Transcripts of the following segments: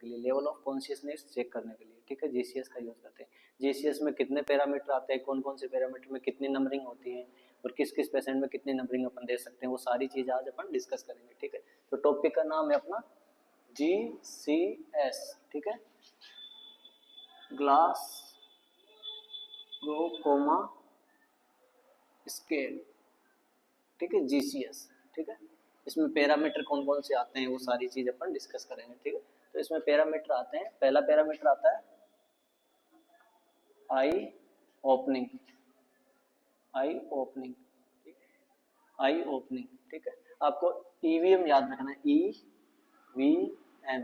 के लिए, level of consciousness check करने के लिए, ठीक है, जीसीएस का यूज करते हैं। जीसीएस में कितने पैरामीटर आते हैं, कौन कौन से पैरामीटर में कितनी नंबरिंग होती है और किस किस पेशेंट में कितनी नंबरिंग अपन दे सकते हैं, वो सारी चीज़ आज अपन डिस्कस करेंगे, ठीक है। तो टॉपिक का नाम है अपना जीसीएस, ठीक है, ग्लास ग्लोकोमा स्केल, ठीक है, जीसीएस, ठीक है। इसमें पैरामीटर कौन कौन से आते हैं वो सारी चीज अपन डिस्कस करेंगे, ठीक है। तो इसमें पैरामीटर आते हैं, पहला पैरामीटर आता है आई ओपनिंग, आई ओपनिंग, आई ओपनिंग, ठीक है। आपको ईवीएम याद रखना है, ईवीएम,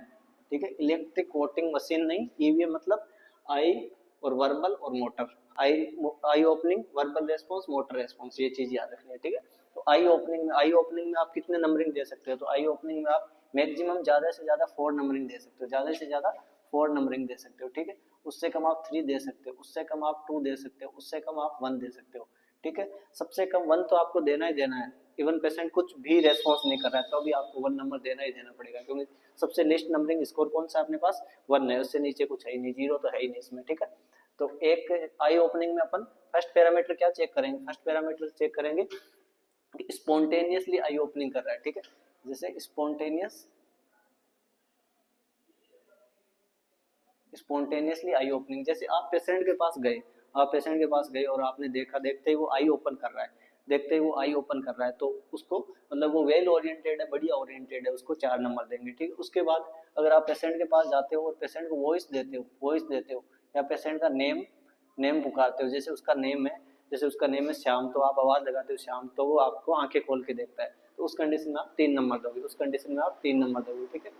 ठीक है, इलेक्ट्रिक वोटिंग मशीन नहीं, ईवीएम मतलब आई और वर्बल और motor, eye opening, verbal response, motor response, ये चीज याद रखनी है, ठीक है। तो आई ओपनिंग में आप कितने नंबरिंग दे सकते हो, तो आई ओपनिंग में आप मैक्सिमम ज्यादा से ज्यादा 4 नंबरिंग दे सकते हो, ज्यादा से ज्यादा 4 नंबरिंग दे सकते हो, ठीक है। उससे कम आप 3 दे सकते हो, उससे कम आप 2 दे सकते हो, उससे कम आप 1 दे सकते हो, ठीक है। सबसे कम 1 तो आपको देना ही देना है, इवन पेशेंट कुछ भी रेस्पॉन्स नहीं कर रहा है तो भी आपको 1 नंबर देना ही देना पड़ेगा, क्योंकि सबसे लिस्ट नंबरिंग स्कोर कौन सा अपने पास 1 है, उससे नीचे कुछ है ही नहीं, 0 तो है ही नहीं इसमें, ठीक है। तो एक आई ओपनिंग में अपन फर्स्ट पैरामीटर क्या चेक करेंगे, फर्स्ट पैरामीटर चेक करेंगे कि स्पॉन्टेनियसली आई ओपनिंग कर रहा है, ठीक है। जैसे स्पॉन्टेनियसली आई ओपनिंग, जैसे आप पेशेंट के पास गए और आपने देखा, देखते ही वो आई ओपन कर रहा है, देखते ही वो आई ओपन कर रहा है, तो उसको मतलब वो वेल ओरिएंटेड है, बढ़िया ओरिएंटेड है, उसको 4 नंबर देंगे, ठीक है। उसके बाद अगर आप पेशेंट के पास जाते हो और पेशेंट को वॉइस देते हो या पेशेंट का नेम पुकारते हो, जैसे उसका नेम है श्याम, तो आप आवाज लगाते हो श्याम, तो वो आपको आंखें खोल के देखता है, तो उस कंडीशन में आप 3 नंबर दोगे, उस कंडीशन में आप 3 नंबर दोगे, ठीक है।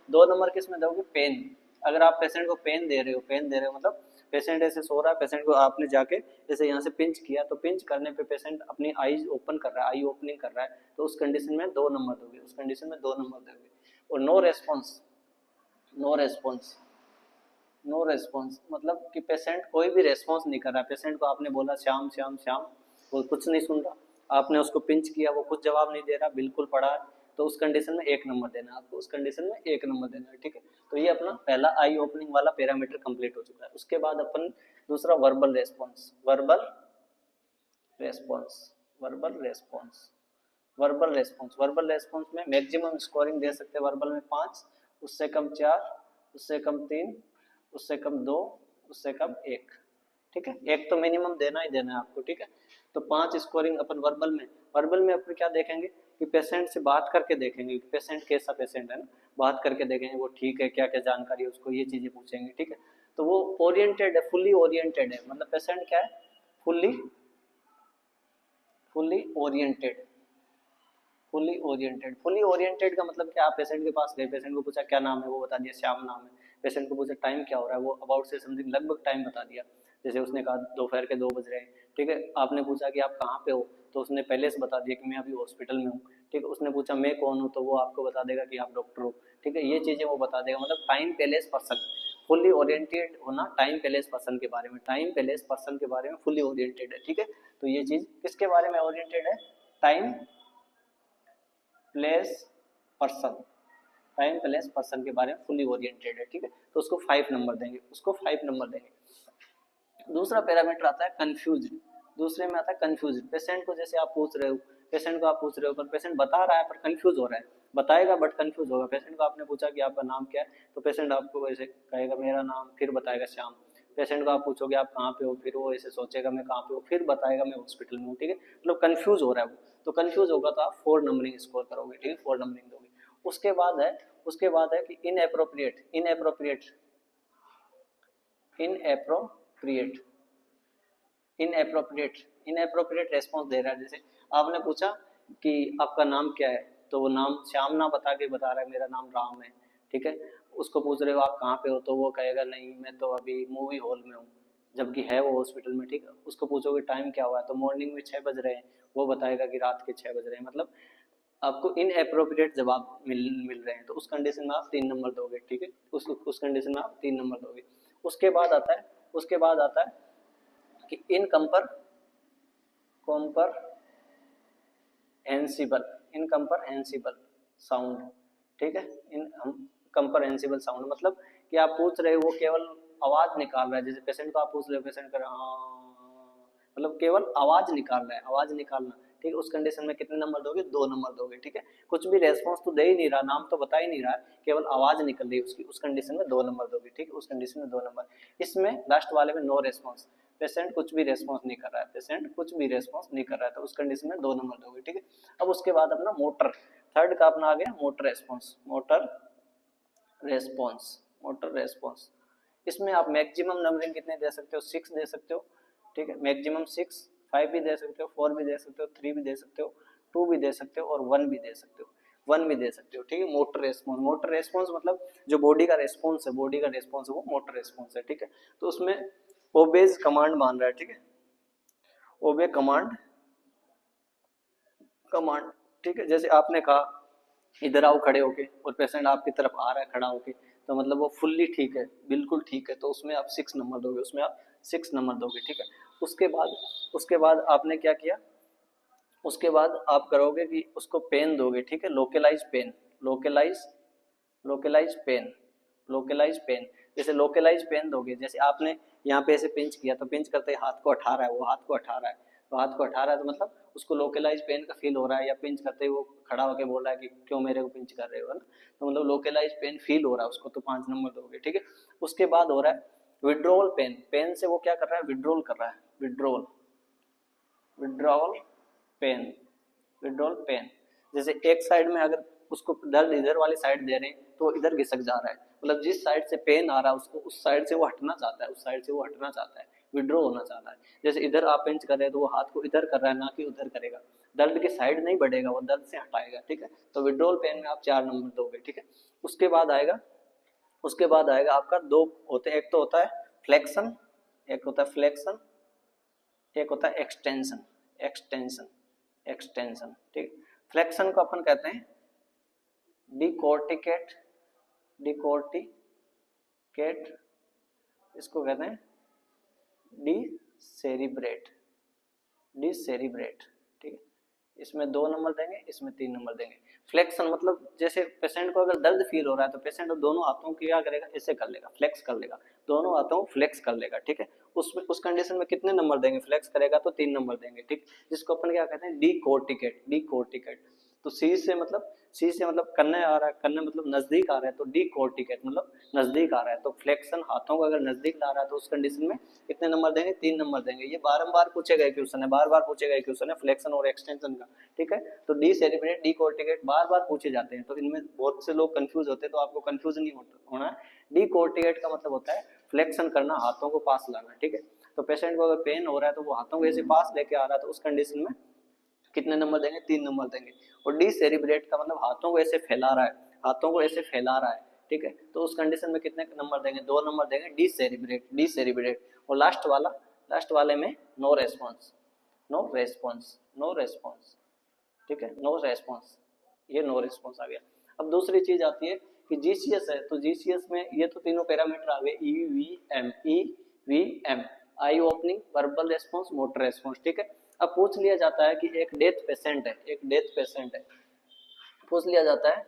2 नंबर किस में दोगे, पेन, अगर आप पेशेंट को पेन दे रहे हो मतलब पेशेंट ऐसे सो रहा है, पेशेंट को आपने जाके जैसे यहाँ से पिंच किया, तो पिंच करने पे पेशेंट अपनी आईज ओपन कर रहा है, आई ओपनिंग कर रहा है, तो उस कंडीशन में 2 नंबर दोगे, उस कंडीशन में 2 नंबर दोगे। और नो रेस्पॉन्स मतलब कि पेशेंट कोई भी रेस्पॉन्स नहीं कर रहा है, पेशेंट को आपने बोला श्याम श्याम श्याम, वो कुछ नहीं सुन रहा, आपने उसको पिंच किया, वो कुछ जवाब नहीं दे रहा, बिल्कुल पड़ा है, तो उस कंडीशन में 1 नंबर देना है आपको, उस कंडीशन में 1 नंबर देना है, ठीक है। तो ये अपना पहला आई ओपनिंग वाला पैरामीटर कंप्लीट हो चुका है। उसके बाद अपन दूसरा वर्बल रेस्पॉन्स, वर्बल रेस्पॉन्स में मैक्सिमम स्कोरिंग दे सकते हैं वर्बल में 5, उससे कम 4, उससे कम 3, उससे कम 2, उससे कम 1, ठीक है। 1 तो मिनिमम देना ही देना है आपको, ठीक है। तो 5 स्कोरिंग अपन वर्बल में अपन क्या देखेंगे कि पेशेंट से बात करके देखेंगे कि पेशेंट कैसा पेशेंट है ना, बात करके देखेंगे वो ठीक है, क्या क्या जानकारी है उसको, ये चीजें पूछेंगे, ठीक है। तो वो ओरिएंटेड है, फुल्ली ओरिएंटेड है, मतलब पेशेंट क्या है, फुल्ली ओरिएंटेड का मतलब क्या, आप पेशेंट के पास गए, पेशेंट को पूछा क्या नाम है, वो बता दिया श्याम नाम है, पेशेंट को पूछा टाइम क्या हो रहा है, वो अबाउट से समथिंग लगभग टाइम बता दिया, जैसे उसने कहा दोपहर के 2 बज रहे हैं, ठीक है। आपने पूछा कि आप कहाँ पे हो, तो उसने पहले से बता दिया कि मैं अभी हॉस्पिटल में हूँ, ठीक है। उसने पूछा मैं कौन हूँ, तो वो आपको बता देगा कि आप डॉक्टर हो, ठीक है। ये चीजें वो बता देगा, मतलब time place person, fully oriented होना, टाइम प्लेस पर्सन के बारे में फुल्ली ओरिएंटेड है, ठीक है। तो ये चीज किसके बारे में ओरिएंटेड है, टाइम प्लेस पर्सन के बारे में फुल्ली ओरिएंटेड है, ठीक है। तो उसको 5 नंबर देंगे, दूसरा पैरामीटर आता है कंफ्यूज, दूसरे में आता है कंफ्यूज, पेशेंट को जैसे आप पूछ रहे हो पर पेशेंट बता रहा है पर कंफ्यूज हो रहा है, बताएगा बट कंफ्यूज होगा। पेशेंट को आपने पूछा कि आपका नाम क्या है, तो पेशेंट आपको ऐसे कहेगा मेरा नाम, फिर बताएगा श्याम। पेशेंट को आप पूछोगे आप कहाँ पे हो, फिर वो ऐसे सोचेगा मैं कहाँ पे हूँ, फिर बताएगा मैं हॉस्पिटल में हूँ, ठीक है। मतलब कंफ्यूज हो रहा है वो, तो कंफ्यूज होगा तो आप 4 नंबरिंग स्कोर करोगे, ठीक है, 4 नंबरिंग दोगे। उसके बाद है कि इनएप्रोप्रिएट रेस्पॉन्स दे रहा है। जैसे आपने पूछा कि आपका नाम क्या है, तो वो नाम श्याम ना बता के बता रहा है मेरा नाम राम है, ठीक है। उसको पूछ रहे हो आप कहाँ पे हो, तो वो कहेगा नहीं मैं तो अभी मूवी हॉल में हूँ, जबकि है वो हॉस्पिटल में, ठीक है। उसको पूछोगे टाइम क्या हुआ है, तो मॉर्निंग में 6 बज रहे हैं, वो बताएगा कि रात के 6 बज रहे हैं, मतलब आपको इनएप्रोप्रिएट जवाब मिल रहे हैं, तो उस कंडीशन में आप 3 नंबर दोगे, ठीक है। उस कंडीशन में आप 3 नंबर दोगे। उसके बाद आता है कि इनकम्परहेंसिबल साउंड, ठीक है। कंप्रहेंसिबल साउंड, मतलब कि आप पूछ रहे हो वो केवल आवाज निकाल रहा है, जैसे पेशेंट को आप पूछ रहे हो, पेशेंट कर मतलब केवल आवाज निकाल रहा है, आवाज निकालना, ठीक है। उस कंडीशन में कितने नंबर दोगे? 2 नंबर दोगे, ठीक है। कुछ भी रेस्पॉन्स तो दे ही नहीं रहा, नाम तो बता ही नहीं रहा, केवल आवाज निकल रही है उसकी, उस कंडीशन में 2 नंबर दोगे, ठीक है। उस कंडीशन में 2 नंबर। इसमें लास्ट वाले में नो रेस्पॉन्स, पेशेंट कुछ भी रेस्पॉन्स नहीं कर रहा है, पेशेंट कुछ भी रेस्पॉन्स नहीं कर रहा है, तो उस कंडीशन में 2 नंबर दोगे, ठीक है। अब उसके बाद अपना मोटर, थर्ड का अपना आ गया motor response, motor response, motor response. इसमें आप मैक्सिमम नंबरिंग कितने दे सकते हो? 6 दे सकते हो, ठीक है। मैक्सिमम 6, 5 भी दे सकते हो, 4 भी दे सकते हो, 3 भी दे सकते हो, 2 भी दे सकते हो और 1 भी दे सकते हो, 1 भी दे सकते हो, ठीक है। मोटर रेस्पॉन्स, मोटर रेस्पॉन्स मतलब जो बॉडी का रेस्पॉन्स है, बॉडी का रेस्पॉन्स है वो मोटर रेस्पॉन्स है, ठीक है। तो उसमें ओबेज कमांड मान रहा है, ठीक है, ओबे कमांड, कमांड, ठीक है। जैसे आपने कहा इधर आओ खड़े होके, और पेशेंट आपकी तरफ आ रहा है खड़ा होके, तो मतलब वो फुल्ली ठीक है, बिल्कुल ठीक है, तो उसमें आप 6 नंबर दोगे, उसमें आप 6 नंबर दोगे, ठीक है। उसके बाद आपने क्या किया? उसके बाद आप करोगे कि उसको पेन दोगे, ठीक है, localise pain, localise, localise pain, localise pain. जैसे लोकलाइज पेन दोगे, जैसे आपने यहाँ पे ऐसे पिंच किया, तो पिंच करते ही हाथ को हटा रहा है, वो हाथ को हटा रहा है, तो हाथ को हटा रहा है, तो मतलब उसको लोकलाइज पेन का फील हो रहा है, या पिंच करते ही वो खड़ा होकर बोल रहा है कि क्यों मेरे को पिंच कर रहे हो, है ना, तो मतलब लोकलाइज पेन फील हो रहा है उसको, तो 5 नंबर दोगे, ठीक है। उसके बाद हो रहा है विड्रॉल पेन, पेन से वो क्या कर रहा है? विड्रॉल कर रहा है, withdrawal, withdrawal pain, withdrawal pain. जैसे एक साइड में अगर उसको दर्द इधर वाली साइड दे रहे हैं, तो इधर घिसक जा रहा है, मतलब जिस साइड से पेन आ रहा है उसको उस साइड से वो हटना चाहता है, उस साइड से वो हटना चाहता है, विड्रॉ होना चाहता है। जैसे इधर आप पिंच कर रहे हैं तो वो हाथ को इधर कर रहा है, ना कि उधर करेगा, दर्द की साइड नहीं बढ़ेगा, वो दर्द से हटाएगा, ठीक है। तो विड्रॉल पेन में आप 4 नंबर दोगे, ठीक है। उसके बाद आएगा, उसके बाद आएगा आपका 2 होते हैं, एक तो होता है फ्लेक्शन, एक होता है फ्लेक्शन, एक होता है एक्सटेंशन, एक्सटेंशन, एक्सटेंशन, ठीक। फ्लेक्शन को अपन कहते हैं डिकोर्टिकेट, डिकोर्टिकेट, इसको कहते हैं डिसेरिब्रेट, डिसेरिब्रेट, ठीक है। इसमें 2 नंबर देंगे, इसमें 3 नंबर देंगे। फ्लेक्शन मतलब जैसे पेशेंट को अगर दर्द फील हो रहा है, तो पेशेंट दोनों हाथों को क्या करेगा? ऐसे कर लेगा, फ्लेक्स कर लेगा, दोनों हाथों को फ्लेक्स कर लेगा, ठीक है। उसमें उस कंडीशन में कितने नंबर देंगे? फ्लेक्स करेगा तो 3 नंबर देंगे, ठीक। जिसको अपन क्या कहते हैं? डिकोर्टिकेट, डिकोर्टिकेट। तो सी से मतलब कन्ने आ रहा है, कन्ने मतलब नजदीक आ रहा है, तो डिकोर्टिकेट मतलब नजदीक आ रहा है, तो फ्लेक्शन हाथों को अगर नजदीक ला रहा है, तो उस कंडीशन में कितने नंबर देंगे? 3 नंबर देंगे। ये बारंबार पूछे गए क्वेश्चन है, बार बार पूछे गए क्वेश्चन है फ्लेक्शन और एक्सटेंशन का, ठीक है। तो डी सेरिब्रेट, डी कोर्टिकेट बार बार पूछे जाते हैं, तो इनमें बहुत से लोग कंफ्यूज होते हैं, तो आपको कंफ्यूज नहीं होना है। डी कोर्टिकेट का मतलब होता है फ्लेक्शन करना, हाथों को पास लाना, ठीक है। तो पेशेंट को अगर पेन हो रहा है, तो वो हाथों को ऐसे पास लेके आ रहा है, तो उस कंडीशन में कितने नंबर देंगे? 3 नंबर देंगे। और डी सेरिब्रेट का मतलब हाथों को ऐसे फैला रहा है, हाथों को ऐसे फैला रहा है, ठीक है। तो उस कंडीशन में कितने नंबर देंगे? 2 नंबर देंगे, डी सेरिब्रेट, डी सेरिब्रेट। और लास्ट वाले में no response, no response, no response, ठीक है, नो रेस्पॉन्स, ये नो रेस्पॉन्स आ गया। अब दूसरी चीज आती है कि जीसीएस है, तो जीसीएस में ये तो तीनों पैरामीटर आ गए, EVM, EVM, eye opening, verbal response, motor response, ठीक है। अब पूछ लिया जाता है कि एक डेथ पेशेंट है, एक डेथ पेशेंट है, पूछ लिया जाता है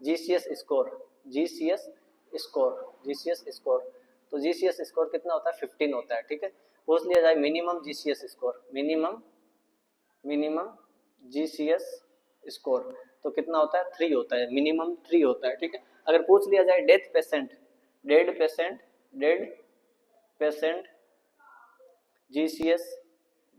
GCS score, GCS score, GCS score. तो जीसीएस स्कोर कितना होता है? 15 होता है, ठीक है। पूछ लिया जाए minimum GCS score, minimum, minimum GCS score तो कितना होता है? 3 होता है, मिनिमम 3 होता है, ठीक है। अगर पूछ लिया जाए death patient, dead patient, dead patient GCS,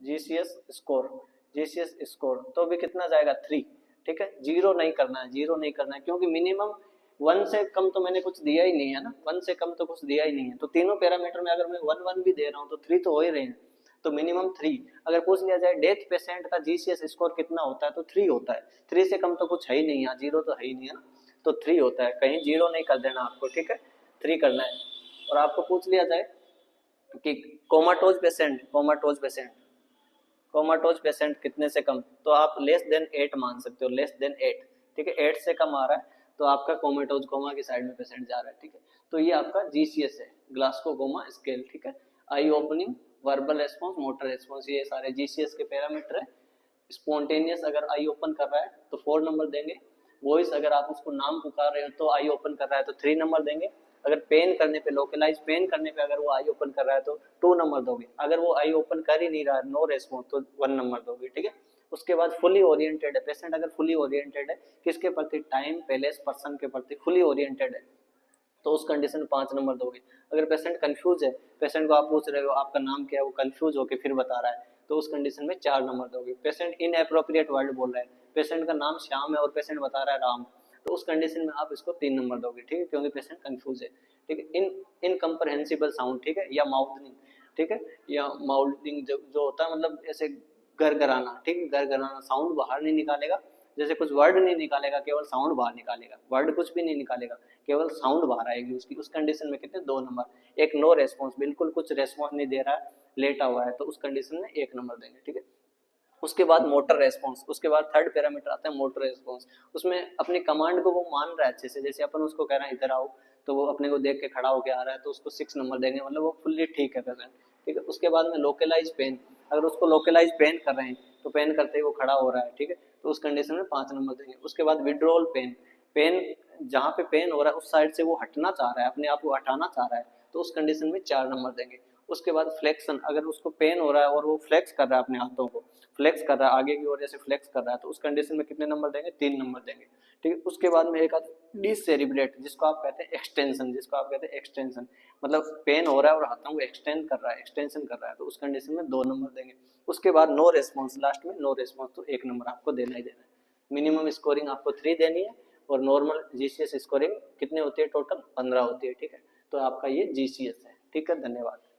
GCS score, GCS score तो भी कितना जाएगा? 3, ठीक है। जीरो नहीं करना है, जीरो नहीं करना है, क्योंकि मिनिमम 1 से कम तो मैंने कुछ दिया ही नहीं है ना, 1 से कम तो कुछ दिया ही नहीं है। तो तीनों पैरामीटर में अगर मैं 1 1 भी दे रहा हूँ, तो 3 तो हो ही रहे हैं, तो मिनिमम 3। अगर पूछ लिया जाए डेथ पेशेंट का जीसीएस स्कोर कितना होता है, तो 3 होता है। 3 से कम तो कुछ है ही नहीं, यहाँ जीरो तो है ही नहीं है ना, तो 3 होता है, कहीं जीरो नहीं कर देना आपको, ठीक है, 3 करना है। और आपको पूछ लिया जाए कि comatose patient, comatose patient, comatose patient कितने से कम, तो आप लेस देन 8 मान सकते हो, लेस देन 8, ठीक है। 8 से कम आ रहा है तो आपका कोमाटोज, कोमा की साइड में पेशेंट जा रहा है, ठीक है। तो ये आपका जीसीएस है, ग्लासको कोमा स्केल, ठीक है। Eye opening, verbal response, motor response, ये सारे जीसीएस के पैरामीटर है। स्पॉन्टेनियस अगर आई ओपन कर रहा है तो 4 नंबर देंगे, वॉइस अगर आप उसको नाम पुकार रहे हो तो आई ओपन कर रहा है तो 3 नंबर देंगे। अगर पेन करने पे, लोकलाइज पेन करने पे अगर वो आई ओपन कर रहा है तो 2 नंबर दोगे। अगर वो आई ओपन कर ही नहीं रहा है, नो रेस्पॉन्स, तो 1 नंबर दोगे, ठीक है। उसके बाद फुली ओरिएंटेड है, पेशेंट अगर फुली ओरिएंटेड है, किसके प्रति, टाइम, प्लेस, पर्सन के प्रति फुली ओरिएंटेड है, तो उस कंडीशन में 5 नंबर दोगे। अगर पेशेंट कंफ्यूज है, पेशेंट को आप पूछ रहे हो आपका नाम क्या है, वो कंफ्यूज होकर फिर बता रहा है, तो उस कंडीशन में 4 नंबर दोगे। पेशेंट इनएप्रोप्रिएट वर्ड बोल रहा है, पेशेंट का नाम श्याम है और पेशेंट बता रहा है राम, तो उस कंडीशन में आप इसको 3 नंबर दोगे, ठीक है, क्योंकि पेशेंट कंफ्यूज है, ठीक है। इनकम्प्रहेंसिबल साउंड, ठीक है, या माउथनिंग, ठीक है, या माउथनिंग जो होता है मतलब ऐसे गरगराना, ठीक है, गरगराना, साउंड बाहर नहीं निकालेगा, जैसे कुछ वर्ड नहीं निकालेगा, केवल साउंड बाहर निकालेगा, वर्ड कुछ भी नहीं निकालेगा, केवल साउंड बाहर आएगी उसकी, उस कंडीशन में कितने, 2 नंबर। एक नो रेस्पॉन्स, बिल्कुल कुछ रेस्पॉन्स नहीं दे रहा है, लेटा हुआ है, तो उस कंडीशन में 1 नंबर देंगे, ठीक है। उसके बाद मोटर रेस्पॉन्स, उसके बाद थर्ड पैरामीटर आता है मोटर रेस्पॉन्स। उसमें अपनी कमांड को वो मान रहा है अच्छे से, जैसे अपन उसको कह रहे हैं इधर आओ, तो वो अपने को देख के खड़ा होके आ रहा है, तो उसको 6 नंबर देंगे, मतलब वो फुल्ली ठीक है पेशेंट, ठीक है। उसके बाद में लोकलाइज पेन, अगर उसको लोकलाइज पेन कर रहे हैं तो पेन करते ही वो खड़ा हो रहा है, ठीक है, तो उस कंडीशन में 5 नंबर देंगे। उसके बाद विड्रॉल पेन, पेन जहाँ पे पेन हो रहा है उस साइड से वो हटना चाह रहा है, अपने आप को हटाना चाह रहा है, तो उस कंडीशन में 4 नंबर देंगे। उसके बाद फ्लेक्शन, अगर उसको पेन हो रहा है और वो फ्लेक्स कर रहा है, अपने हाथों को फ्लेक्स कर रहा है, आगे की ओर जैसे फ्लेक्स कर रहा है, तो उस कंडीशन में कितने नंबर देंगे, 3 नंबर देंगे, ठीक है। उसके बाद में एक आता डिसेरिब्रेट, जिसको आप कहते हैं एक्सटेंशन, जिसको आप कहते हैं एक्सटेंशन, मतलब पेन हो रहा है और हाथों को एक्सटेंड कर रहा है, एक्सटेंशन कर रहा है, तो उस कंडीशन में 2 नंबर देंगे। उसके बाद नो रेस्पॉन्स, लास्ट में नो रेस्पॉन्स, तो 1 नंबर आपको देना ही देना है। मिनिमम स्कोरिंग आपको 3 देनी है, और नॉर्मल जीसीएस स्कोरिंग कितनी होती है, टोटल 15 होती है, ठीक है। तो आपका ये जीसीएस है, ठीक है, धन्यवाद।